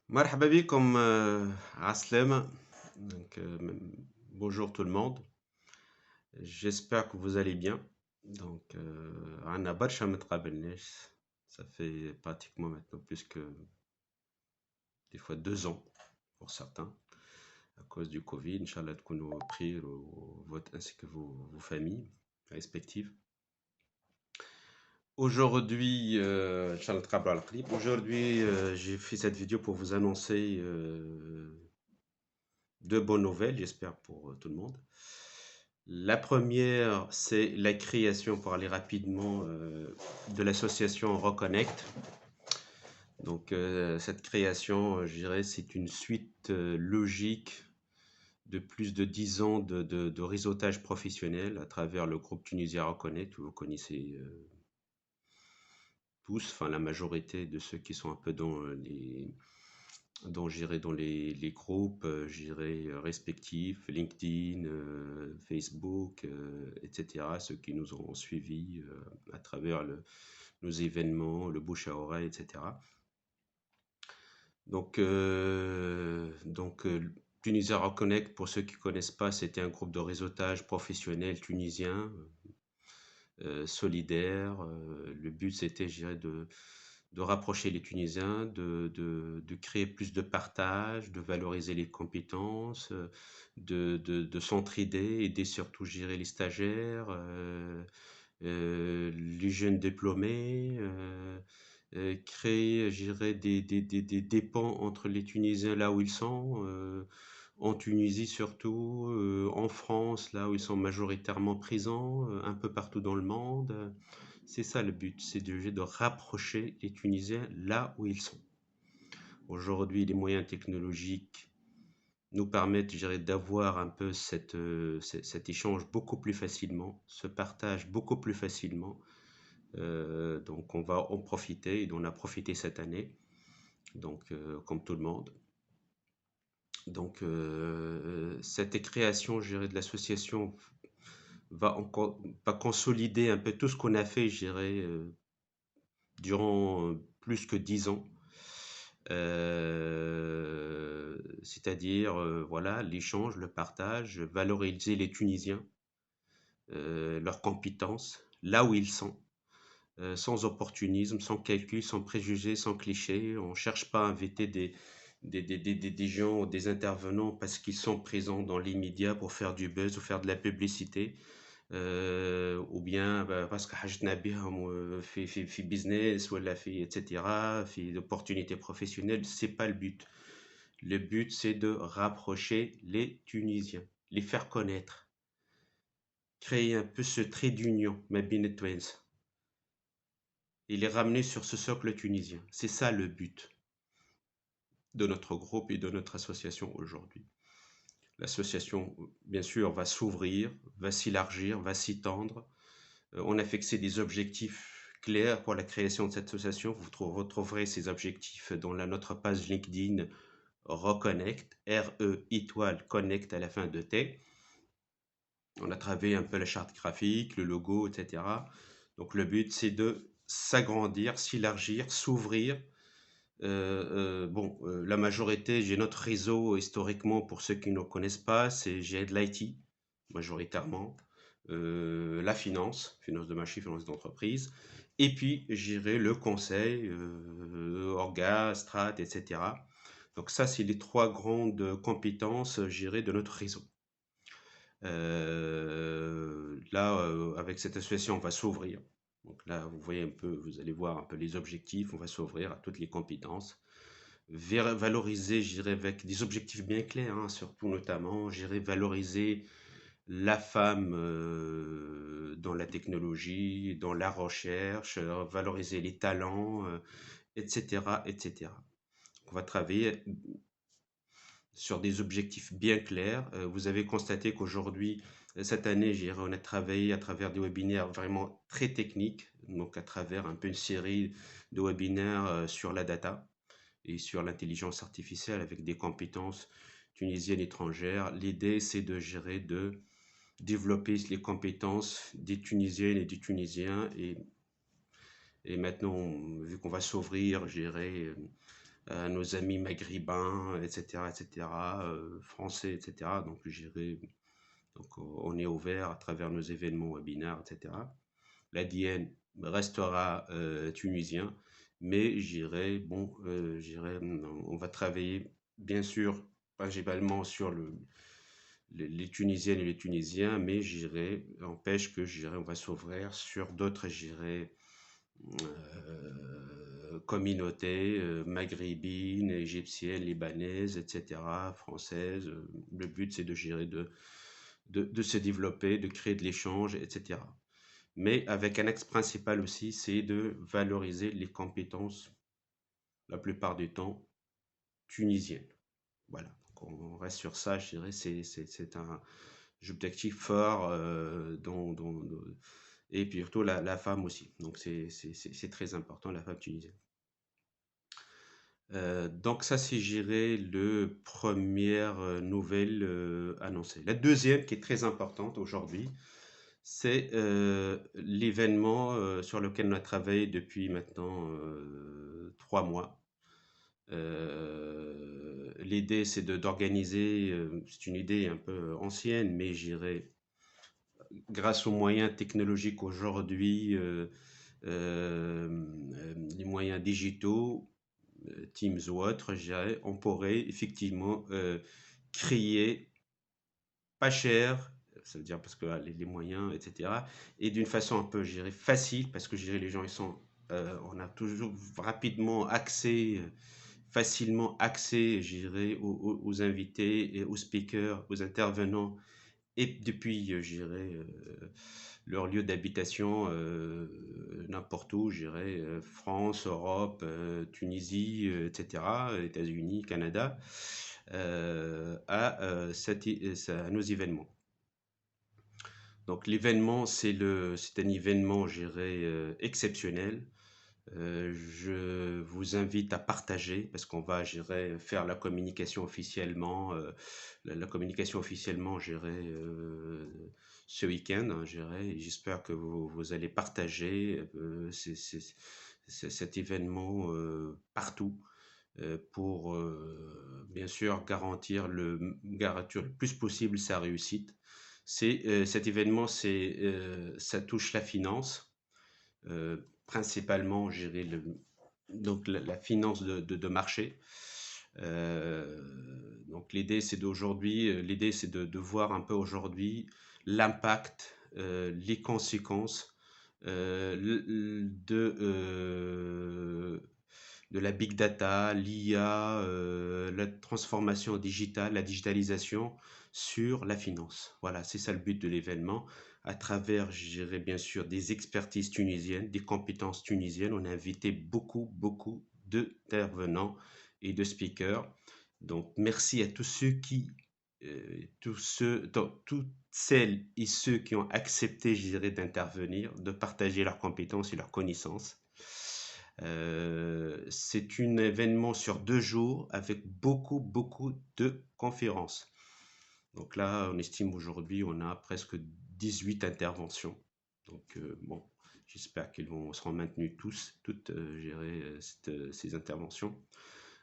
Marhaba bikoum, Aslem. Donc, bonjour tout le monde. J'espère que vous allez bien. Donc, Anna Barsha متقابلناش. Ça fait pratiquement maintenant plus que des fois 2 ans pour certains à cause du Covid. Inch'Allah تكونوا بخير votre ainsi que vos familles respectives. Aujourd'hui, Inch'Allah نتقابلوا على قريب. Aujourd'hui, j'ai fait cette vidéo pour vous annoncer deux bonnes nouvelles, j'espère pour tout le monde. La première, c'est la création, pour aller rapidement, de l'association Reconnect. Donc, cette création, je dirais, c'est une suite logique de plus de 10 ans de réseautage professionnel à travers le groupe tunisien Reconnect, que vous connaissez tous, enfin la majorité de ceux qui sont un peu dans les groupes, respectifs, LinkedIn, Facebook, etc. Ceux qui nous ont suivis à travers nos événements, le bouche à oreille, etc. Donc, Tunisia Reconnect, pour ceux qui ne connaissent pas, c'était un groupe de réseautage professionnel tunisien, solidaire. Le but, c'était, je dirais, de rapprocher les Tunisiens, de créer plus de partage, de valoriser les compétences, de s'entraider, aider surtout gérer les stagiaires, les jeunes diplômés, créer, je dirais, des ponts entre les Tunisiens là où ils sont, en Tunisie surtout, en France là où ils sont majoritairement présents, un peu partout dans le monde. C'est ça le but, c'est de rapprocher les Tunisiens là où ils sont. Aujourd'hui, les moyens technologiques nous permettent, je dirais, d'avoir un peu cet échange beaucoup plus facilement, ce partage beaucoup plus facilement. Donc, on va en profiter et on a profité cette année, donc comme tout le monde. Donc, cette création, je dirais, de l'association va consolider un peu tout ce qu'on a fait, je dirais, durant plus que 10 ans. C'est-à-dire, voilà, l'échange, le partage, valoriser les Tunisiens, leurs compétences, là où ils sont, sans opportunisme, sans calcul, sans préjugés, sans clichés. On ne cherche pas à inviter des gens ou des intervenants parce qu'ils sont présents dans les médias pour faire du buzz ou faire de la publicité. Ou bien parce que حاجتنا بهم في business ولا في etc. في opportunités professionnelles, c'est pas le but. Le but, c'est de rapprocher les Tunisiens, les faire connaître, créer un peu ce trait d'union, ma بين التوانسة, et les ramener sur ce socle tunisien. C'est ça le but de notre groupe et de notre association aujourd'hui. L'association, bien sûr, va s'ouvrir, va s'élargir, va s'étendre. On a fixé des objectifs clairs pour la création de cette association. Vous retrouverez ces objectifs dans notre page LinkedIn Reconnect, R-E étoile Connect à la fin de T. On a travaillé un peu la charte graphique, le logo, etc. Donc le but, c'est de s'agrandir, s'élargir, s'ouvrir. La majorité, j'ai notre réseau historiquement, pour ceux qui ne connaissent pas, j'ai de l'IT, majoritairement, la finance de marché, finance d'entreprise, et puis gérer le conseil, orga, strat, etc. Donc ça, c'est les trois grandes compétences gérées de notre réseau. Là, avec cette association, on va s'ouvrir. Donc là, vous voyez un peu, vous allez voir un peu les objectifs. On va s'ouvrir à toutes les compétences. Valoriser, je dirais, avec des objectifs bien clairs, hein, surtout notamment, je dirais, valoriser la femme dans la technologie, dans la recherche, valoriser les talents, etc., etc. On va travailler sur des objectifs bien clairs. Vous avez constaté qu'aujourd'hui, cette année, on a travaillé à travers des webinaires vraiment très techniques, donc à travers un peu une série de webinaires sur la data et sur l'intelligence artificielle avec des compétences tunisiennes étrangères. L'idée, c'est de développer les compétences des Tunisiennes et des Tunisiens. Et maintenant, vu qu'on va s'ouvrir, à nos amis maghrébins, etc., français, etc. Donc, donc, on est ouvert à travers nos événements webinaires, etc. L'ADN restera tunisien, mais on va travailler bien sûr principalement sur les Tunisiennes et les Tunisiens, mais n'empêche que on va s'ouvrir sur d'autres, communautés maghrébines, égyptiennes, libanaises, etc., françaises. Le but, c'est de de se développer, de créer de l'échange, etc. Mais avec un axe principal aussi, c'est de valoriser les compétences, la plupart du temps, tunisiennes. Voilà, donc on reste sur ça, je dirais, c'est un objectif fort, et puis surtout la femme aussi. Donc c'est très important, la femme tunisienne. Donc ça, c'est, je dirais, le première nouvelle annoncée. La deuxième, qui est très importante aujourd'hui, c'est l'événement sur lequel on a travaillé depuis maintenant 3 mois. L'idée, c'est d'organiser, c'est une idée un peu ancienne, mais j'irai, grâce aux moyens technologiques aujourd'hui, les moyens digitaux, Teams ou autres, je dirais, on pourrait effectivement créer pas cher, ça veut dire parce que les moyens, etc. Et d'une façon un peu, je dirais, facile, parce que je dirais les gens, on a toujours rapidement accès, facilement accès, je dirais, aux invités et aux speakers, aux intervenants, et depuis, je dirais, leur lieu d'habitation, n'importe où, je dirais, France, Europe, Tunisie, etc., États-Unis, Canada, à nos événements. Donc l'événement, c'est un événement, je dirais, exceptionnel. Je vous invite à partager parce qu'on va, je dirais, faire la communication officiellement, la communication officiellement, je dirais, ce week-end, hein, je dirais, et j'espère que vous allez partager cet événement partout pour bien sûr garantir le plus possible sa réussite. Cet événement, ça touche la finance, principalement gérer donc la finance de marché. Donc l'idée c'est de voir un peu aujourd'hui l'impact, les conséquences de la big data, l'IA, la transformation digitale, la digitalisation sur la finance. Voilà, c'est ça le but de l'événement. À travers, je dirais bien sûr, des expertises tunisiennes, des compétences tunisiennes, on a invité beaucoup d'intervenants et de speakers. Donc, merci à tous toutes celles et ceux qui ont accepté, je dirais, d'intervenir, de partager leurs compétences et leurs connaissances. C'est un événement sur 2 jours avec beaucoup de conférences. Donc là, on estime aujourd'hui, on a presque 18 interventions. Donc bon, j'espère qu'ils seront maintenus toutes, ces interventions.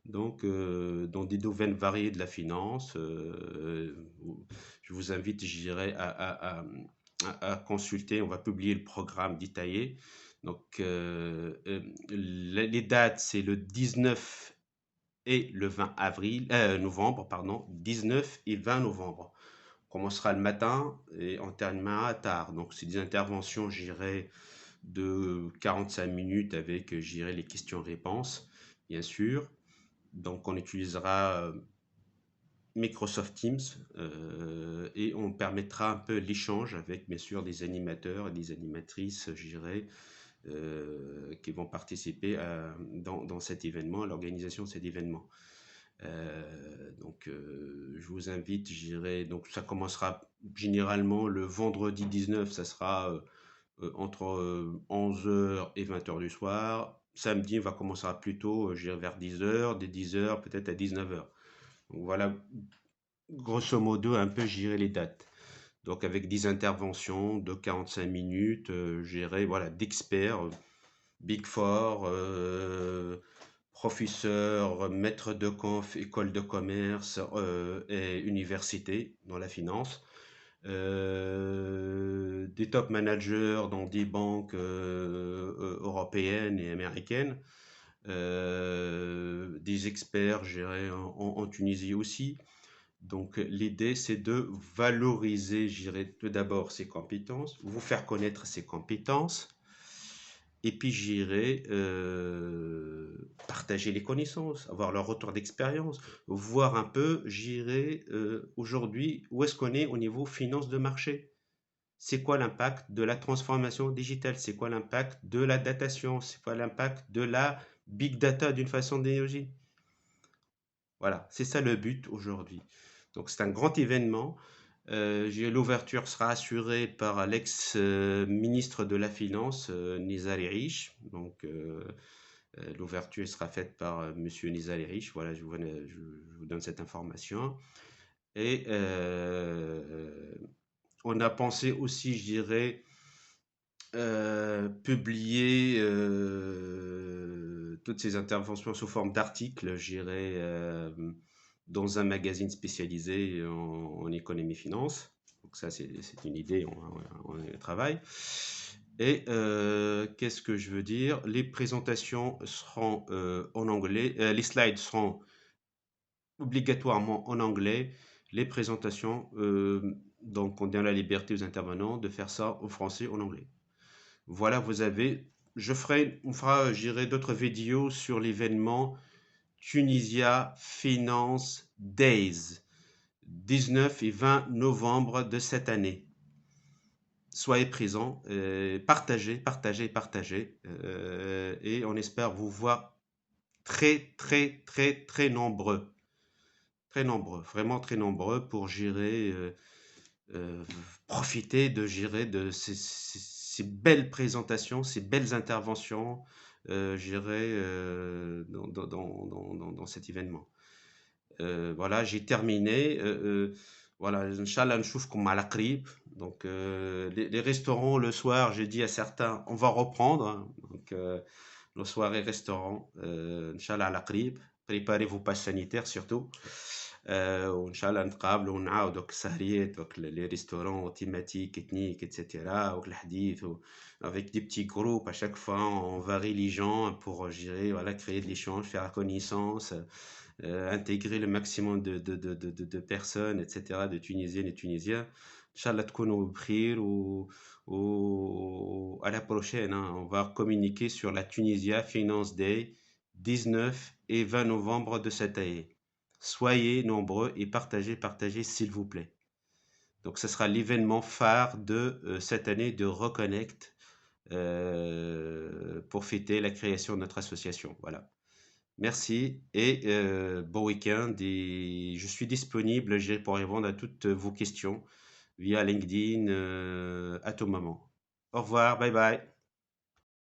Donc, dans des domaines variés de la finance, je vous invite, je dirais, à consulter. On va publier le programme détaillé. Donc, les dates, c'est le 19 et le 20 novembre, pardon, 19 et 20 novembre. On commencera le matin et on terminera tard. Donc, c'est des interventions, je dirais, de 45 minutes avec, je dirais, les questions-réponses, bien sûr. Donc, on utilisera Microsoft Teams et on permettra un peu l'échange avec, bien sûr, des animateurs et des animatrices, je dirais, qui vont participer dans cet événement, à l'organisation de cet événement. Donc, je vous invite, je dirais, donc ça commencera généralement le vendredi 19, ça sera entre 11h et 20h du soir. Samedi, on va commencer plus tôt, je dirais vers 10h, des 10h peut-être à 19h. Donc voilà, grosso modo, un peu, je dirais, les dates. Donc avec 10 interventions de 45 minutes, je dirais, voilà, d'experts, Big Four, professeurs, maîtres de conf, écoles de commerce et universités dans la finance. Des top managers dans des banques européennes et américaines. Des experts, je dirais, en Tunisie aussi. Donc l'idée, c'est de valoriser, je dirais, tout d'abord ses compétences, vous faire connaître ses compétences, et puis j'irai partager les connaissances, avoir leur retour d'expérience, voir un peu, j'irai aujourd'hui, où est-ce qu'on est au niveau finance de marché. C'est quoi l'impact de la transformation digitale? C'est quoi l'impact de la datation? C'est quoi l'impact de la big data d'une façon d'énergie? Voilà, c'est ça le but aujourd'hui. Donc c'est un grand événement. L'ouverture sera assurée par l'ex-ministre de la Finance, Nizar Riche. Donc l'ouverture sera faite par Monsieur Nizar Riche. Voilà, je vous donne cette information. Et on a pensé aussi, je dirais, publier toutes ces interventions sous forme d'articles, je dirais, dans un magazine spécialisé en économie finance. Donc ça, c'est une idée, on y travaille. Et qu'est-ce que je veux dire? Les présentations seront en anglais, les slides seront obligatoirement en anglais. Les présentations, donc on donne la liberté aux intervenants de faire ça en français, en anglais. Voilà, on fera, je dirais, d'autres vidéos sur l'événement Tunisia Finance Days, 19 et 20 novembre de cette année. Soyez présents, partagez, partagez, partagez, et on espère vous voir très, très, très, très nombreux. Très nombreux, vraiment très nombreux pour gérer, profiter de gérer de ces belles présentations, ces belles interventions, gérer dans cet événement. Voilà, j'ai terminé. Voilà, Inch'Allah, نشوفكم على قريب. Donc, les restaurants, le soir, j'ai dit à certains, on va reprendre, hein. Donc, nos soirées restaurants, Inch'Allah, على قريب. Préparez vos passes sanitaires surtout. وإن شاء الله نتقابلوا ونعاودوا السهريات les restaurants thématiques, ethniques, etc. والحديث avec des petits groupes à chaque fois, on varie les gens pour gérer, voilà, créer de l'échange, faire la connaissance, intégrer le maximum de personnes, etc., de Tunisiennes et Tunisiens. Inch'Allah تكونوا بخير à la prochaine, hein. On va communiquer sur la Tunisia Finance Day 19 et 20 novembre de cette année. Soyez nombreux et partagez, partagez s'il vous plaît. Donc ce sera l'événement phare de cette année de Reconnect pour fêter la création de notre association. Voilà. Merci et bon week-end. Et je suis disponible pour répondre à toutes vos questions via LinkedIn à tout moment. Au revoir, bye bye.